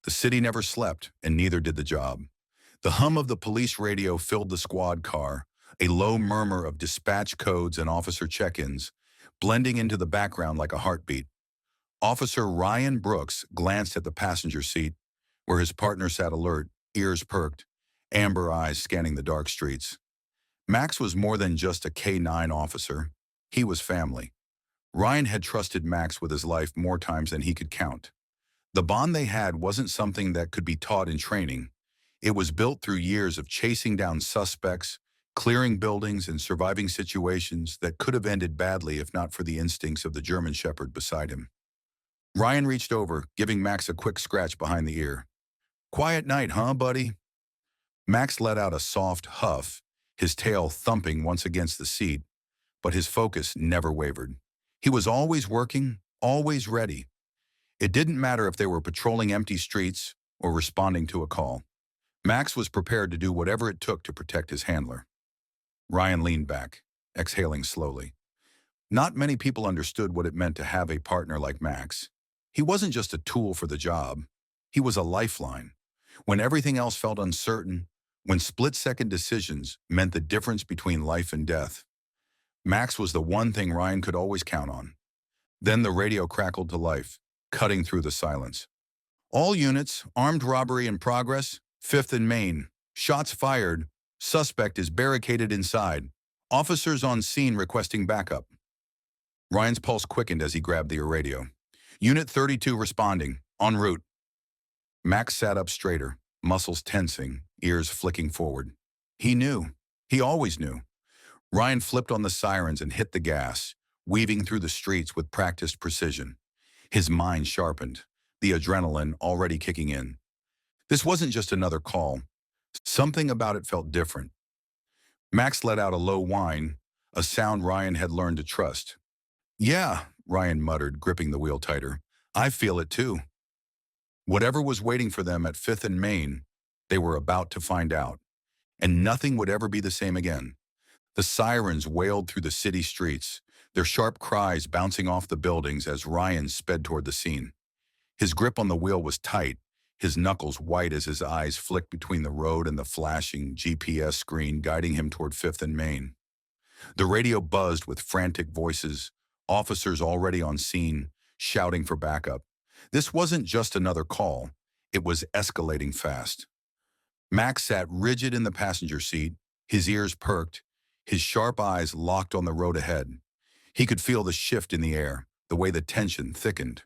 The city never slept, and neither did the job. The hum of the police radio filled the squad car, a low murmur of dispatch codes and officer check-ins, blending into the background like a heartbeat. Officer Ryan Brooks glanced at the passenger seat, where his partner sat alert, ears perked, amber eyes scanning the dark streets. Max was more than just a K-9 officer. He was family. Ryan had trusted Max with his life more times than he could count. The bond they had wasn't something that could be taught in training. It was built through years of chasing down suspects, clearing buildings, and surviving situations that could have ended badly if not for the instincts of the German Shepherd beside him. Ryan reached over, giving Max a quick scratch behind the ear. "Quiet night, huh, buddy?" Max let out a soft huff, his tail thumping once against the seat, but his focus never wavered. He was always working, always ready. It didn't matter if they were patrolling empty streets or responding to a call. Max was prepared to do whatever it took to protect his handler. Ryan leaned back, exhaling slowly. Not many people understood what it meant to have a partner like Max. He wasn't just a tool for the job. He was a lifeline. When everything else felt uncertain, when split-second decisions meant the difference between life and death, Max was the one thing Ryan could always count on. Then the radio crackled to life, cutting through the silence. "All units, armed robbery in progress, 5th and Main. Shots fired. Suspect is barricaded inside. Officers on scene requesting backup." Ryan's pulse quickened as he grabbed the radio. "Unit 32 responding. En route." Max sat up straighter, muscles tensing, ears flicking forward. He knew. He always knew. Ryan flipped on the sirens and hit the gas, weaving through the streets with practiced precision. His mind sharpened, the adrenaline already kicking in. This wasn't just another call. Something about it felt different. Max let out a low whine, a sound Ryan had learned to trust. "Yeah," Ryan muttered, gripping the wheel tighter. "I feel it too." Whatever was waiting for them at 5th and Main, they were about to find out. And nothing would ever be the same again. The sirens wailed through the city streets, their sharp cries bouncing off the buildings as Ryan sped toward the scene. His grip on the wheel was tight, his knuckles white as his eyes flicked between the road and the flashing GPS screen guiding him toward 5th and Main. The radio buzzed with frantic voices, officers already on scene, shouting for backup. This wasn't just another call. It was escalating fast. Max sat rigid in the passenger seat, his ears perked, his sharp eyes locked on the road ahead. He could feel the shift in the air, the way the tension thickened.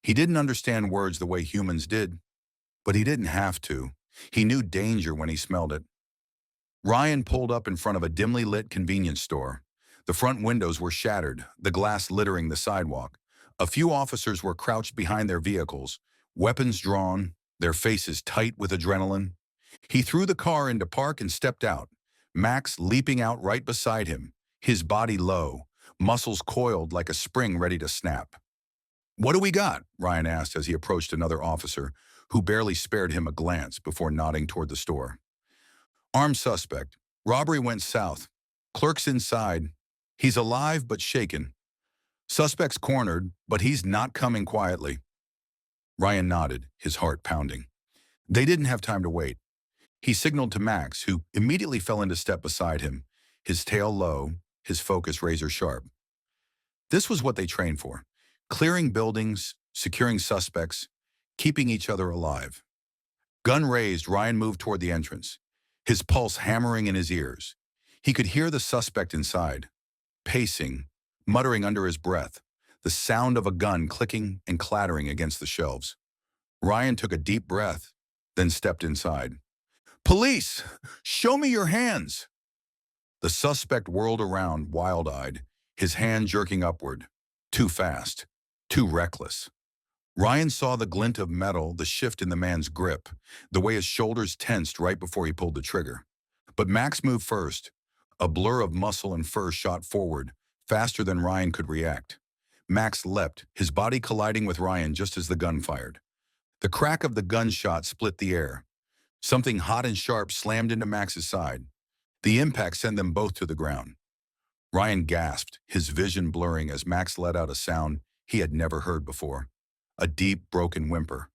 He didn't understand words the way humans did, but he didn't have to. He knew danger when he smelled it. Ryan pulled up in front of a dimly lit convenience store. The front windows were shattered, the glass littering the sidewalk. A few officers were crouched behind their vehicles, weapons drawn, their faces tight with adrenaline. He threw the car into park and stepped out, Max leaping out right beside him, his body low, muscles coiled like a spring ready to snap. "What do we got?" Ryan asked as he approached another officer, who barely spared him a glance before nodding toward the store. "Armed suspect. Robbery went south. Clerk's inside. He's alive but shaken. Suspect's cornered, but he's not coming quietly." Ryan nodded, his heart pounding. They didn't have time to wait. He signaled to Max, who immediately fell into step beside him, his tail low, his focus razor sharp. This was what they trained for: clearing buildings, securing suspects, keeping each other alive. Gun raised, Ryan moved toward the entrance, his pulse hammering in his ears. He could hear the suspect inside, pacing, muttering under his breath, the sound of a gun clicking and clattering against the shelves. Ryan took a deep breath, then stepped inside. "Police! Show me your hands!" The suspect whirled around, wild-eyed, his hand jerking upward. Too fast, too reckless. Ryan saw the glint of metal, the shift in the man's grip, the way his shoulders tensed right before he pulled the trigger. But Max moved first. A blur of muscle and fur shot forward, faster than Ryan could react. Max leapt, his body colliding with Ryan just as the gun fired. The crack of the gunshot split the air. Something hot and sharp slammed into Max's side. The impact sent them both to the ground. Ryan gasped, his vision blurring as Max let out a sound he had never heard before. A deep, broken whimper.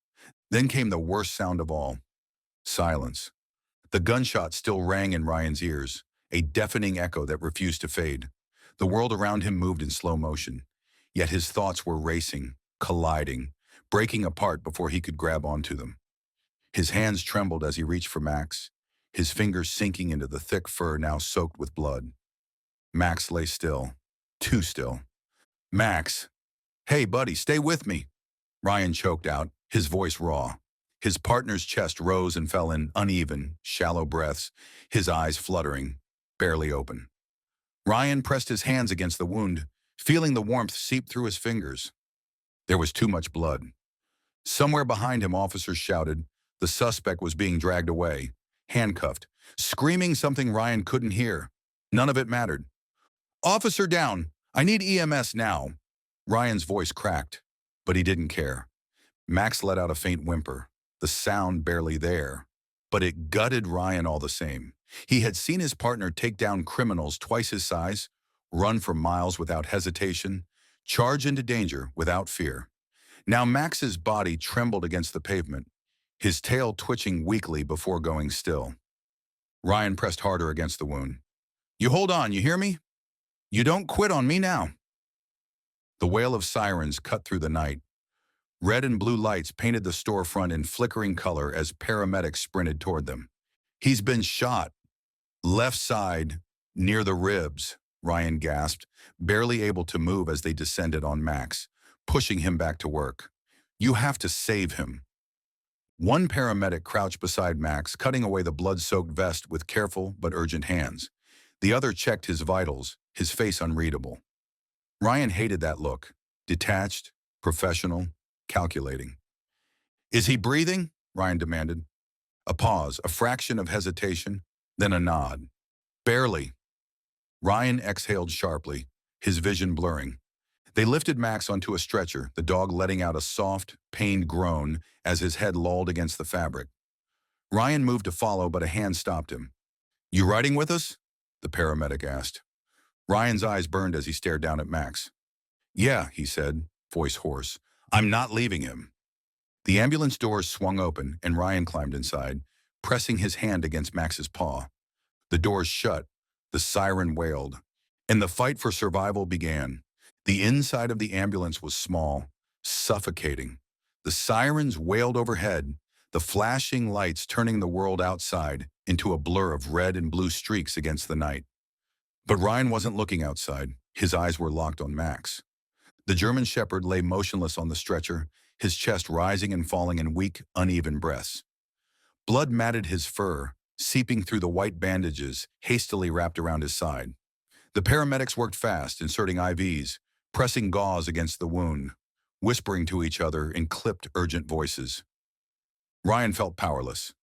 Then came the worst sound of all, silence. The gunshot still rang in Ryan's ears, a deafening echo that refused to fade. The world around him moved in slow motion, yet his thoughts were racing, colliding, breaking apart before he could grab onto them. His hands trembled as he reached for Max, his fingers sinking into the thick fur now soaked with blood. Max lay still, too still. Max, hey buddy, stay with me. Ryan choked out, his voice raw. His partner's chest rose and fell in uneven, shallow breaths, his eyes fluttering, barely open. Ryan pressed his hands against the wound, feeling the warmth seep through his fingers. There was too much blood. Somewhere behind him, officers shouted. The suspect was being dragged away, handcuffed, screaming something Ryan couldn't hear. None of it mattered. Officer down! I need EMS now! Ryan's voice cracked, but he didn't care. Max let out a faint whimper, the sound barely there, but it gutted Ryan all the same. He had seen his partner take down criminals twice his size, run for miles without hesitation, charge into danger without fear. Now Max's body trembled against the pavement, his tail twitching weakly before going still. Ryan pressed harder against the wound. You hold on, you hear me? You don't quit on me now. The wail of sirens cut through the night. Red and blue lights painted the storefront in flickering color as paramedics sprinted toward them. He's been shot. Left side, near the ribs, Ryan gasped, barely able to move as they descended on Max, pushing him back to work. You have to save him. One paramedic crouched beside Max, cutting away the blood-soaked vest with careful but urgent hands. The other checked his vitals, his face unreadable. Ryan hated that look, detached, professional, calculating. Is he breathing? Ryan demanded. A pause, a fraction of hesitation, then a nod. Barely. Ryan exhaled sharply, his vision blurring. They lifted Max onto a stretcher, the dog letting out a soft, pained groan as his head lolled against the fabric. Ryan moved to follow, but a hand stopped him. You riding with us? The paramedic asked. Ryan's eyes burned as he stared down at Max. Yeah, he said, voice hoarse. I'm not leaving him. The ambulance doors swung open, and Ryan climbed inside, pressing his hand against Max's paw. The doors shut, the siren wailed, and the fight for survival began. The inside of the ambulance was small, suffocating. The sirens wailed overhead, the flashing lights turning the world outside into a blur of red and blue streaks against the night. But Ryan wasn't looking outside. His eyes were locked on Max. The German shepherd lay motionless on the stretcher, his chest rising and falling in weak, uneven breaths. Blood matted his fur, seeping through the white bandages hastily wrapped around his side. The paramedics worked fast, inserting IVs, pressing gauze against the wound, whispering to each other in clipped, urgent voices. Ryan felt powerless.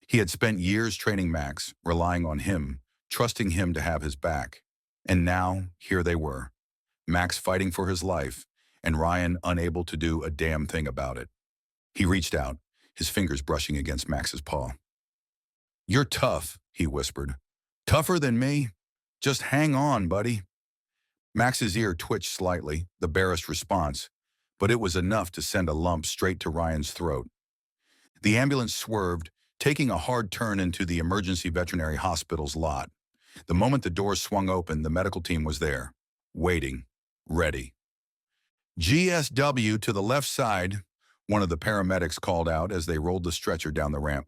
He had spent years training Max, relying on him, trusting him to have his back. And now, here they were. Max fighting for his life, and Ryan unable to do a damn thing about it. He reached out, his fingers brushing against Max's paw. You're tough, he whispered. Tougher than me? Just hang on, buddy. Max's ear twitched slightly, the barest response, but it was enough to send a lump straight to Ryan's throat. The ambulance swerved, taking a hard turn into the emergency veterinary hospital's lot. The moment the doors swung open, the medical team was there, waiting, ready. GSW to the left side, one of the paramedics called out as they rolled the stretcher down the ramp.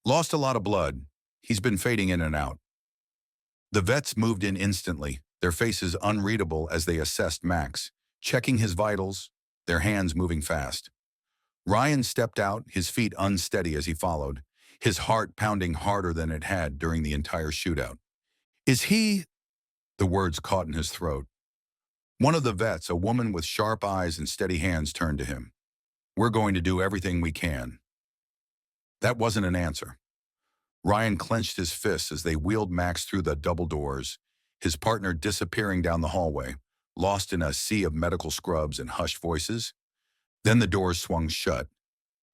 Lost a lot of blood. He's been fading in and out. The vets moved in instantly, their faces unreadable as they assessed Max, checking his vitals, their hands moving fast. Ryan stepped out, his feet unsteady as he followed, his heart pounding harder than it had during the entire shootout. Is he? The words caught in his throat. One of the vets, a woman with sharp eyes and steady hands, turned to him. We're going to do everything we can. That wasn't an answer. Ryan clenched his fists as they wheeled Max through the double doors, his partner disappearing down the hallway, lost in a sea of medical scrubs and hushed voices. Then the doors swung shut.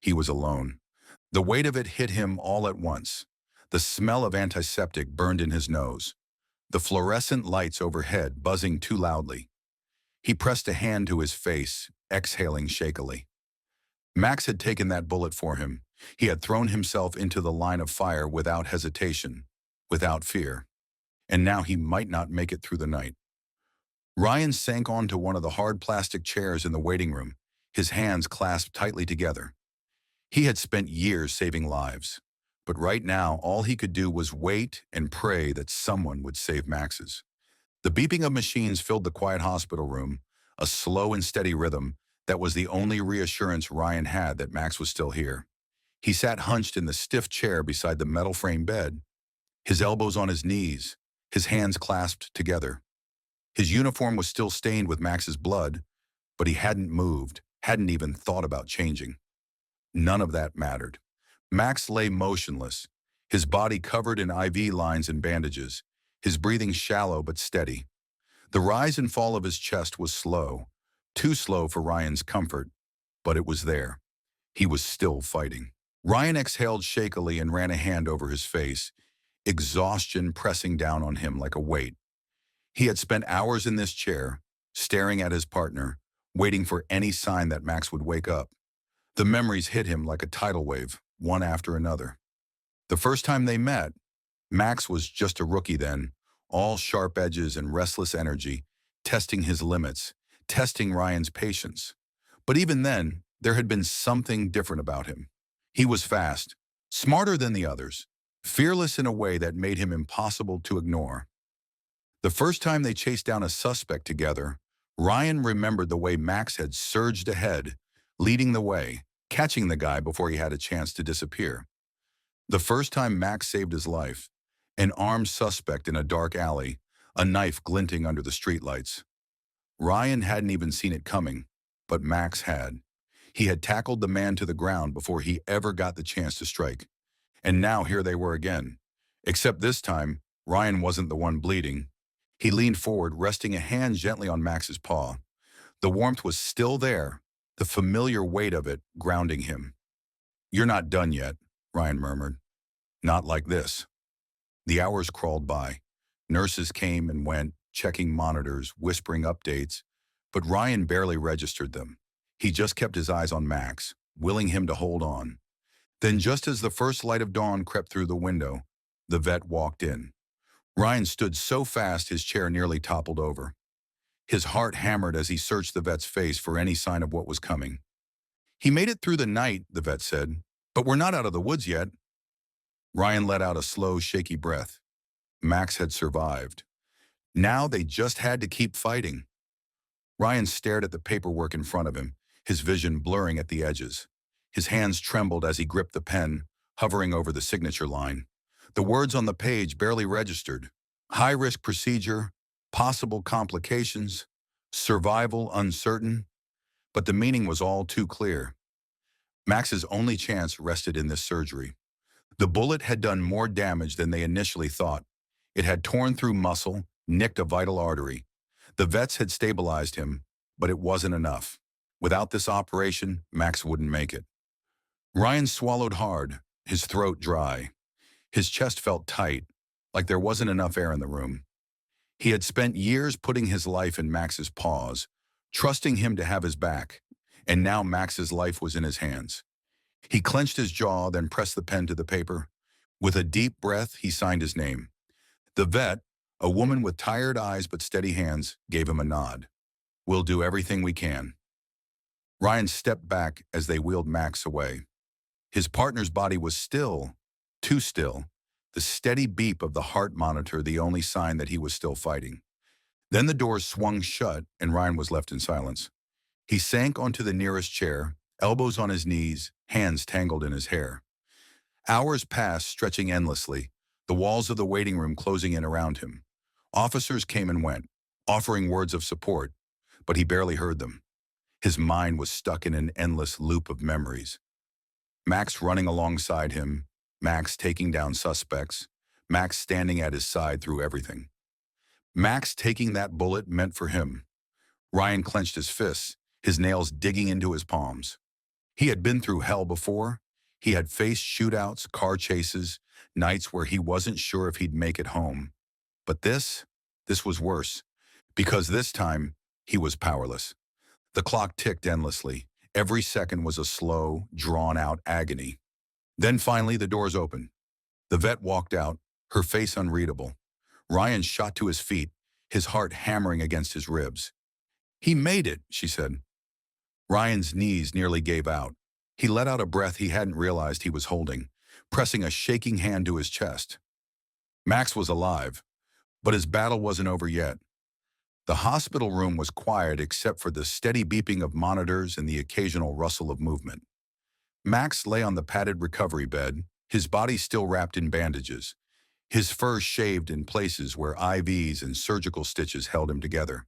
He was alone. The weight of it hit him all at once. The smell of antiseptic burned in his nose. The fluorescent lights overhead buzzing too loudly. He pressed a hand to his face, exhaling shakily. Max had taken that bullet for him. He had thrown himself into the line of fire without hesitation, without fear. And now he might not make it through the night. Ryan sank onto one of the hard plastic chairs in the waiting room, his hands clasped tightly together. He had spent years saving lives, but right now all he could do was wait and pray that someone would save Max's. The beeping of machines filled the quiet hospital room, a slow and steady rhythm that was the only reassurance Ryan had that Max was still here. He sat hunched in the stiff chair beside the metal frame bed, his elbows on his knees, his hands clasped together. His uniform was still stained with Max's blood, but he hadn't moved, hadn't even thought about changing. None of that mattered. Max lay motionless, his body covered in IV lines and bandages, his breathing shallow but steady. The rise and fall of his chest was slow, too slow for Ryan's comfort, but it was there. He was still fighting. Ryan exhaled shakily and ran a hand over his face, exhaustion pressing down on him like a weight. He had spent hours in this chair, staring at his partner, waiting for any sign that Max would wake up. The memories hit him like a tidal wave, one after another. The first time they met, Max was just a rookie then, all sharp edges and restless energy, testing his limits, testing Ryan's patience. But even then, there had been something different about him. He was fast, smarter than the others, fearless in a way that made him impossible to ignore. The first time they chased down a suspect together, Ryan remembered the way Max had surged ahead, leading the way, catching the guy before he had a chance to disappear. The first time Max saved his life, an armed suspect in a dark alley, a knife glinting under the streetlights. Ryan hadn't even seen it coming, but Max had. He had tackled the man to the ground before he ever got the chance to strike. And now here they were again. Except this time, Ryan wasn't the one bleeding. He leaned forward, resting a hand gently on Max's paw. The warmth was still there, the familiar weight of it grounding him. "You're not done yet," Ryan murmured. "Not like this." The hours crawled by. Nurses came and went, checking monitors, whispering updates, but Ryan barely registered them. He just kept his eyes on Max, willing him to hold on. Then just as the first light of dawn crept through the window, the vet walked in. Ryan stood so fast his chair nearly toppled over. His heart hammered as he searched the vet's face for any sign of what was coming. "He made it through the night," the vet said, "but we're not out of the woods yet." Ryan let out a slow, shaky breath. Max had survived. Now they just had to keep fighting. Ryan stared at the paperwork in front of him, his vision blurring at the edges. His hands trembled as he gripped the pen, hovering over the signature line. The words on the page barely registered. High-risk procedure, possible complications, survival uncertain. But the meaning was all too clear. Max's only chance rested in this surgery. The bullet had done more damage than they initially thought. It had torn through muscle, nicked a vital artery. The vets had stabilized him, but it wasn't enough. Without this operation, Max wouldn't make it. Ryan swallowed hard, his throat dry. His chest felt tight, like there wasn't enough air in the room. He had spent years putting his life in Max's paws, trusting him to have his back, and now Max's life was in his hands. He clenched his jaw, then pressed the pen to the paper. With a deep breath, he signed his name. The vet, a woman with tired eyes but steady hands, gave him a nod. "We'll do everything we can." Ryan stepped back as they wheeled Max away. His partner's body was still, too still, the steady beep of the heart monitor the only sign that he was still fighting. Then the doors swung shut and Ryan was left in silence. He sank onto the nearest chair, elbows on his knees, hands tangled in his hair. Hours passed, stretching endlessly, the walls of the waiting room closing in around him. Officers came and went, offering words of support, but he barely heard them. His mind was stuck in an endless loop of memories. Max running alongside him, Max taking down suspects, Max standing at his side through everything. Max taking that bullet meant for him. Ryan clenched his fists, his nails digging into his palms. He had been through hell before. He had faced shootouts, car chases, nights where he wasn't sure if he'd make it home. But this was worse, because this time he was powerless. The clock ticked endlessly. Every second was a slow, drawn-out agony. Then finally, the doors opened. The vet walked out, her face unreadable. Ryan shot to his feet, his heart hammering against his ribs. "He made it," she said. Ryan's knees nearly gave out. He let out a breath he hadn't realized he was holding, pressing a shaking hand to his chest. Max was alive, but his battle wasn't over yet. The hospital room was quiet except for the steady beeping of monitors and the occasional rustle of movement. Max lay on the padded recovery bed, his body still wrapped in bandages, his fur shaved in places where IVs and surgical stitches held him together.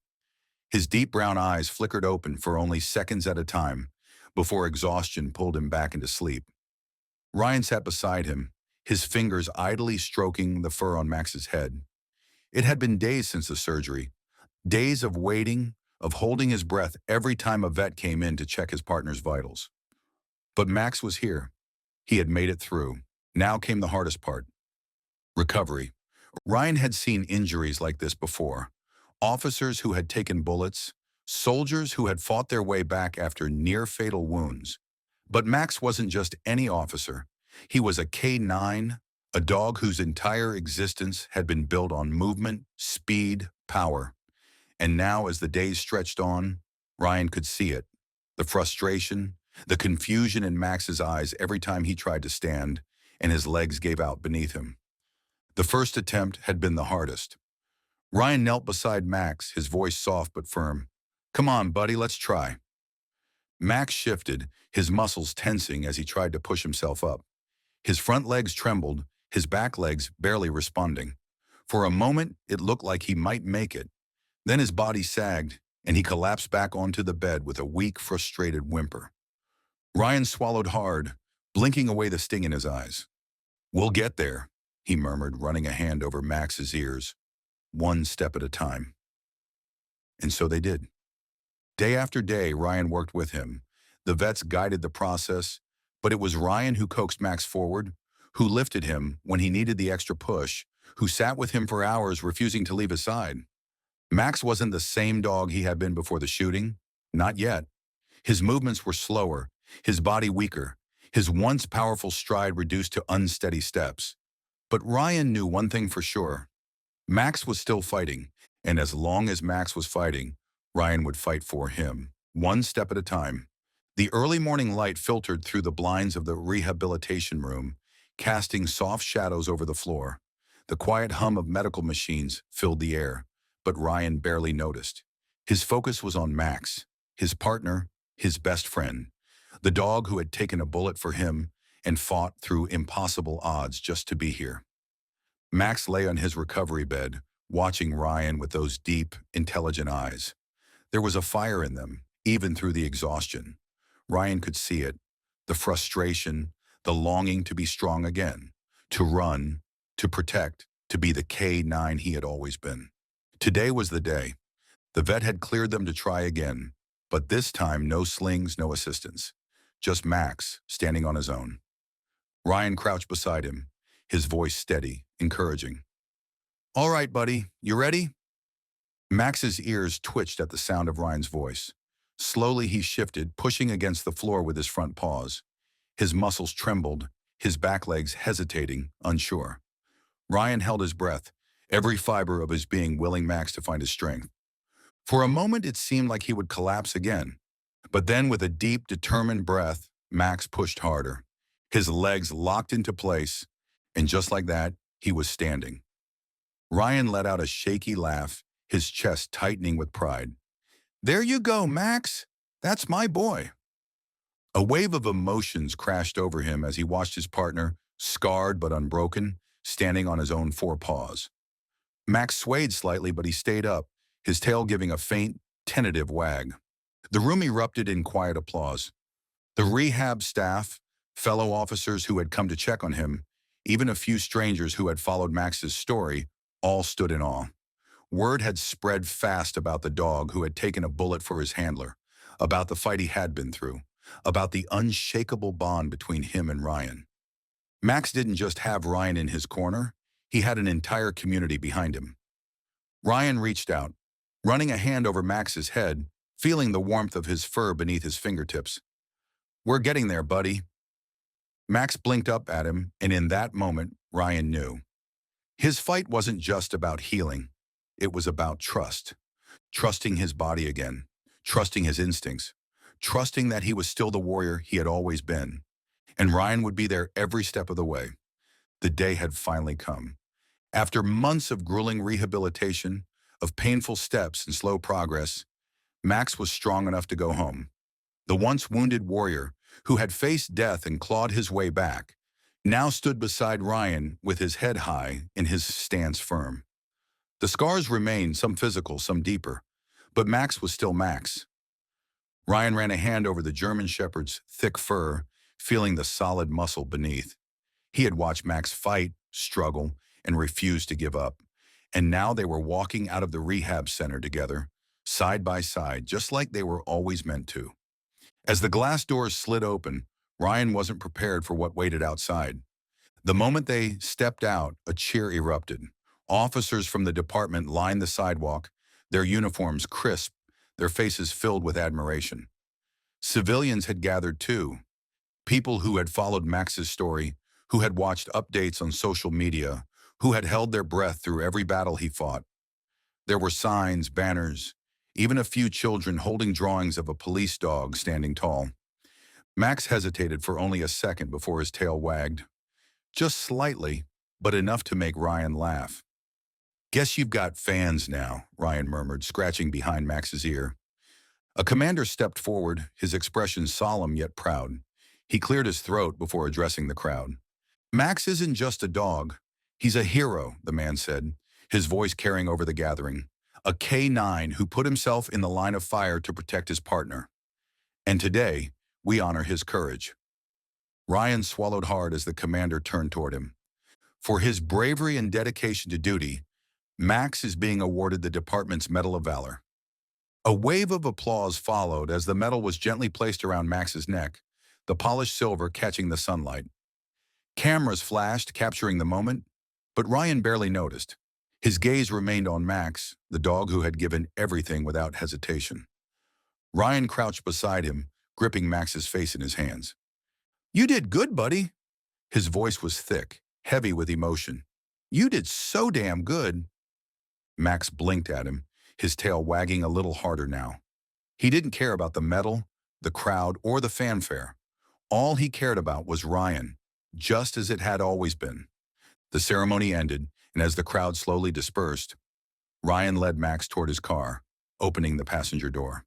His deep brown eyes flickered open for only seconds at a time before exhaustion pulled him back into sleep. Ryan sat beside him, his fingers idly stroking the fur on Max's head. It had been days since the surgery, days of waiting, of holding his breath every time a vet came in to check his partner's vitals. But Max was here. He had made it through. Now came the hardest part: recovery. Ryan had seen injuries like this before. Officers who had taken bullets, soldiers who had fought their way back after near-fatal wounds. But Max wasn't just any officer. He was a K9, a dog whose entire existence had been built on movement, speed, power. And now, as the days stretched on, Ryan could see it. The frustration, the confusion in Max's eyes every time he tried to stand, and his legs gave out beneath him. The first attempt had been the hardest. Ryan knelt beside Max, his voice soft but firm. "Come on, buddy, let's try." Max shifted, his muscles tensing as he tried to push himself up. His front legs trembled, his back legs barely responding. For a moment, it looked like he might make it. Then his body sagged, and he collapsed back onto the bed with a weak, frustrated whimper. Ryan swallowed hard, blinking away the sting in his eyes. "We'll get there," he murmured, running a hand over Max's ears, one step at a time. And so they did. Day after day, Ryan worked with him. The vets guided the process, but it was Ryan who coaxed Max forward, who lifted him when he needed the extra push, who sat with him for hours, refusing to leave his side. Max wasn't the same dog he had been before the shooting. Not yet. His movements were slower, his body weaker, his once powerful stride reduced to unsteady steps. But Ryan knew one thing for sure. Max was still fighting, and as long as Max was fighting, Ryan would fight for him, one step at a time. The early morning light filtered through the blinds of the rehabilitation room, casting soft shadows over the floor. The quiet hum of medical machines filled the air, but Ryan barely noticed. His focus was on Max, his partner, his best friend, the dog who had taken a bullet for him and fought through impossible odds just to be here. Max lay on his recovery bed, watching Ryan with those deep, intelligent eyes. There was a fire in them, even through the exhaustion. Ryan could see it, the frustration, the longing to be strong again, to run, to protect, to be the K9 he had always been. Today was the day. The vet had cleared them to try again, but this time no slings, no assistance. Just Max, standing on his own. Ryan crouched beside him, his voice steady, encouraging. "All right, buddy, you ready?" Max's ears twitched at the sound of Ryan's voice. Slowly he shifted, pushing against the floor with his front paws. His muscles trembled, his back legs hesitating, unsure. Ryan held his breath, every fiber of his being willing Max to find his strength. For a moment it seemed like he would collapse again. But then with a deep, determined breath, Max pushed harder. His legs locked into place, and just like that, he was standing. Ryan let out a shaky laugh, his chest tightening with pride. "There you go, Max. That's my boy." A wave of emotions crashed over him as he watched his partner, scarred but unbroken, standing on his own four paws. Max swayed slightly, but he stayed up, his tail giving a faint, tentative wag. The room erupted in quiet applause. The rehab staff, fellow officers who had come to check on him, even a few strangers who had followed Max's story, all stood in awe. Word had spread fast about the dog who had taken a bullet for his handler, about the fight he had been through, about the unshakable bond between him and Ryan. Max didn't just have Ryan in his corner, he had an entire community behind him. Ryan reached out, running a hand over Max's head, feeling the warmth of his fur beneath his fingertips. "We're getting there, buddy." Max blinked up at him, and in that moment, Ryan knew. His fight wasn't just about healing. It was about trust. Trusting his body again. Trusting his instincts. Trusting that he was still the warrior he had always been. And Ryan would be there every step of the way. The day had finally come. After months of grueling rehabilitation, of painful steps and slow progress, Max was strong enough to go home. The once wounded warrior, who had faced death and clawed his way back, now stood beside Ryan with his head high and his stance firm. The scars remained, some physical, some deeper, but Max was still Max. Ryan ran a hand over the German Shepherd's thick fur, feeling the solid muscle beneath. He had watched Max fight, struggle, and refuse to give up. And now they were walking out of the rehab center together, side by side, just like they were always meant to. As the glass doors slid open, Ryan wasn't prepared for what waited outside. The moment they stepped out, a cheer erupted. Officers from the department lined the sidewalk, their uniforms crisp, their faces filled with admiration. Civilians had gathered too, people who had followed Max's story, who had watched updates on social media, who had held their breath through every battle he fought. There were signs, banners, even a few children holding drawings of a police dog standing tall. Max hesitated for only a second before his tail wagged. Just slightly, but enough to make Ryan laugh. "Guess you've got fans now," Ryan murmured, scratching behind Max's ear. A commander stepped forward, his expression solemn yet proud. He cleared his throat before addressing the crowd. "Max isn't just a dog. He's a hero," the man said, his voice carrying over the gathering. "A K9 who put himself in the line of fire to protect his partner. And today, we honor his courage." Ryan swallowed hard as the commander turned toward him. For his bravery and dedication to duty, Max is being awarded the department's Medal of Valor. A wave of applause followed as the medal was gently placed around Max's neck, the polished silver catching the sunlight. Cameras flashed, capturing the moment, but Ryan barely noticed. His gaze remained on Max, the dog who had given everything without hesitation. Ryan crouched beside him, gripping Max's face in his hands. "You did good, buddy." His voice was thick, heavy with emotion. "You did so damn good." Max blinked at him, his tail wagging a little harder now. He didn't care about the medal, the crowd, or the fanfare. All he cared about was Ryan, just as it had always been. The ceremony ended, and as the crowd slowly dispersed, Ryan led Max toward his car, opening the passenger door.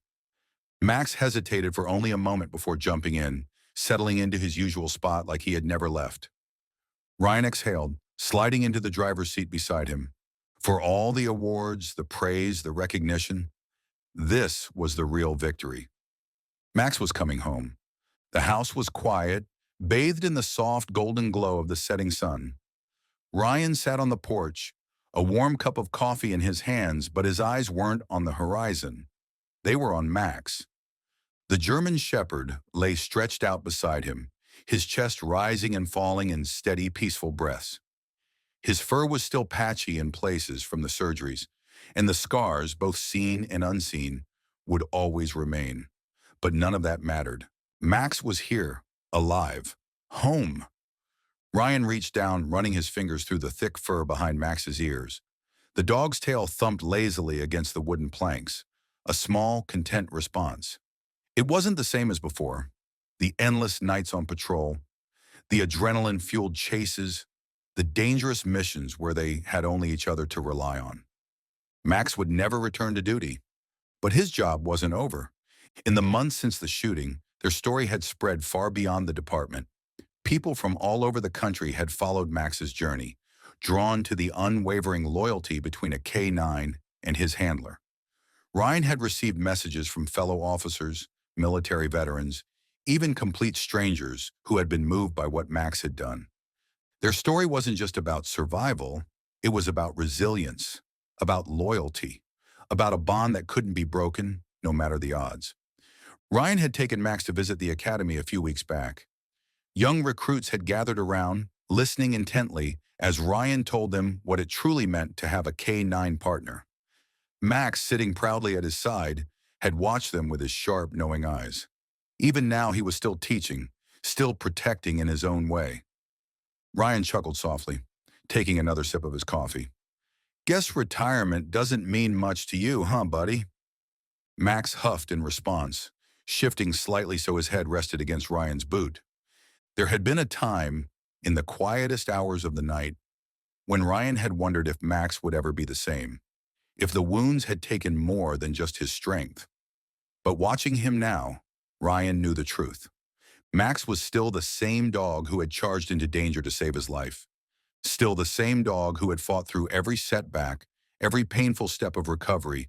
Max hesitated for only a moment before jumping in, settling into his usual spot like he had never left. Ryan exhaled, sliding into the driver's seat beside him. For all the awards, the praise, the recognition, this was the real victory. Max was coming home. The house was quiet, bathed in the soft golden glow of the setting sun. Ryan sat on the porch, a warm cup of coffee in his hands, but his eyes weren't on the horizon. They were on Max. The German Shepherd lay stretched out beside him, his chest rising and falling in steady, peaceful breaths. His fur was still patchy in places from the surgeries, and the scars, both seen and unseen, would always remain. But none of that mattered. Max was here, alive, home. Ryan reached down, running his fingers through the thick fur behind Max's ears. The dog's tail thumped lazily against the wooden planks, a small, content response. It wasn't the same as before. The endless nights on patrol, the adrenaline-fueled chases, the dangerous missions where they had only each other to rely on. Max would never return to duty, but his job wasn't over. In the months since the shooting, their story had spread far beyond the department. People from all over the country had followed Max's journey, drawn to the unwavering loyalty between a K9 and his handler. Ryan had received messages from fellow officers, military veterans, even complete strangers who had been moved by what Max had done. Their story wasn't just about survival, it was about resilience, about loyalty, about a bond that couldn't be broken, no matter the odds. Ryan had taken Max to visit the academy a few weeks back. Young recruits had gathered around, listening intently as Ryan told them what it truly meant to have a K9 partner. Max, sitting proudly at his side, had watched them with his sharp, knowing eyes. Even now, he was still teaching, still protecting in his own way. Ryan chuckled softly, taking another sip of his coffee. Guess retirement doesn't mean much to you, huh, buddy? Max huffed in response, shifting slightly so his head rested against Ryan's boot. There had been a time, in the quietest hours of the night, when Ryan had wondered if Max would ever be the same, if the wounds had taken more than just his strength. But watching him now, Ryan knew the truth. Max was still the same dog who had charged into danger to save his life. Still the same dog who had fought through every setback, every painful step of recovery,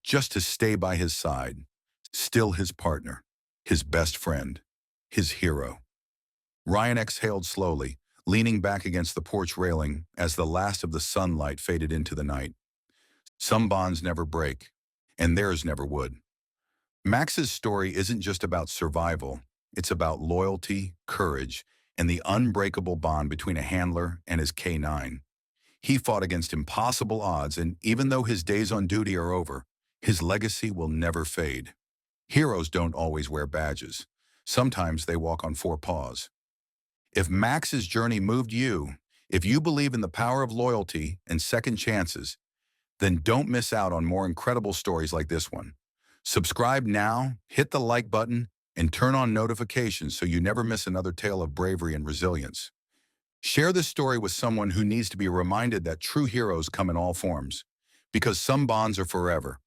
just to stay by his side. Still his partner, his best friend, his hero. Ryan exhaled slowly, leaning back against the porch railing as the last of the sunlight faded into the night. Some bonds never break, and theirs never would. Max's story isn't just about survival. It's about loyalty, courage, and the unbreakable bond between a handler and his K9. He fought against impossible odds, and even though his days on duty are over, his legacy will never fade. Heroes don't always wear badges. Sometimes they walk on four paws. If Max's journey moved you, if you believe in the power of loyalty and second chances, then don't miss out on more incredible stories like this one. Subscribe now, hit the like button, and turn on notifications so you never miss another tale of bravery and resilience. Share this story with someone who needs to be reminded that true heroes come in all forms, because some bonds are forever,